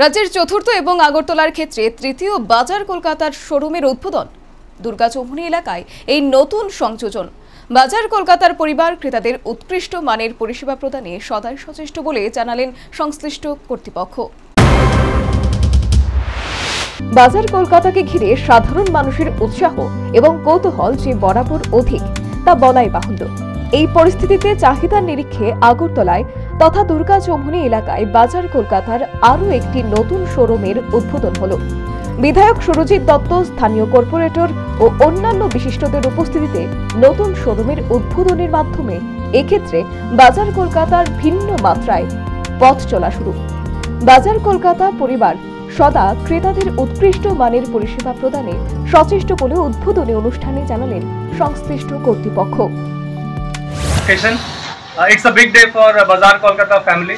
রাজ্যের চতুর্থ এবং আগরতলার ক্ষেত্রে তৃতীয় বাজার কলকাতার শোরুমের উদ্বোধন। দুর্গা চৌমুহনী এলাকায় এই নতুন সংযোজন বাজার কলকাতার পরিবার ক্রেতাদের উৎকৃষ্ট মানের পরিষেবা প্রদানে সদাই সচেষ্ট বলে জানালেন সংশ্লিষ্ট কর্তৃপক্ষ। বাজার কলকাতাকে ঘিরে সাধারণ মানুষের উৎসাহ এবং কৌতূহল যে বরাবর অধিক তা বলাই বাহুল্য। এই পরিস্থিতিতে চাহিদার নিরিখে আগরতলায় তথা দুর্গা চৌমুহনী এলাকায় বাজার কলকাতার আরও একটি নতুন শোরুমের উদ্বোধন হল। বিধায়ক সুরজিৎ দত্ত, স্থানীয় কর্পোরেটর ও অন্যান্য বিশিষ্টদের উপস্থিতিতে নতুন শোরুমের উদ্বোধনের মাধ্যমে এক্ষেত্রে বাজার কলকাতার ভিন্ন মাত্রায় পথ চলা শুরু। বাজার কলকাতা পরিবার সদা ক্রেতাদের উৎকৃষ্ট মানের পরিষেবা প্রদানে সচেষ্ট বলে উদ্বোধনী অনুষ্ঠানে জানালেন সংশ্লিষ্ট কর্তৃপক্ষ। It's a big day for Bazaar Kolkata family,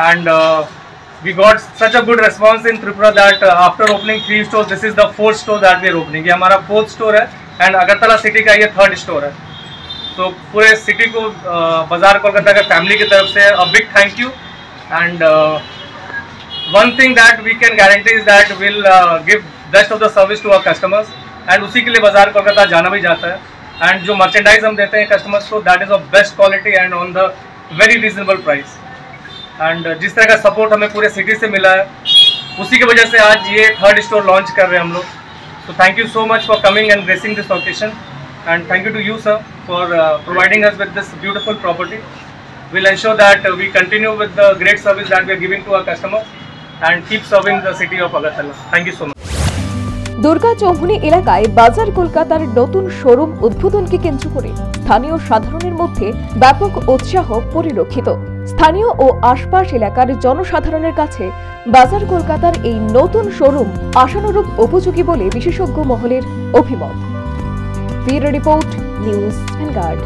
and we got such a good response in Tripura that after opening 3 stores, this is the 4th store that we are opening. ये हमारा 4th store है and Agartala city का ये 3rd store है। तो पूरे city को बाजार कोलकाता के फैमिली की तरफ से a big thank you, and one thing that we can guarantee is that we'll give best of the service to our customers, and उसी के लिए बाजार कोलकाता जाना भी जाता है। एंड जो मर्चेंडाइज हम देते हैं कस्टमर्स को, that is of best quality and on the very reasonable price. And जिस तरह का सपोर्ट हमें पूरे सिटी से मिला है, उसी की वजह से आज ये 3rd स्टोर लॉन्च कर रहे हैं हम लोग। So thank you so much for coming and gracing this occasion, and thank you to you sir for providing us with this beautiful property. Will ensure that we continue with the great service that we are giving to our customers and keep serving the city of Agartala. Thank you so much. Durga Chowmuhani এলাকায় বাজার কলকাতার নতুন showroom উদ্বোধনকে কেন্দ্র করে স্থানীয় সাধারণের মধ্যে ব্যাপক উৎসাহ পরিলক্ষিত। স্থানীয় ও আশপাশ এলাকার জনসাধারণের কাছে বাজার কলকাতার এই নতুন শোরুম আশানুরূপ উপযোগী বলে বিশেষজ্ঞ মহলের অভিমত। Bureau report, news vanguard.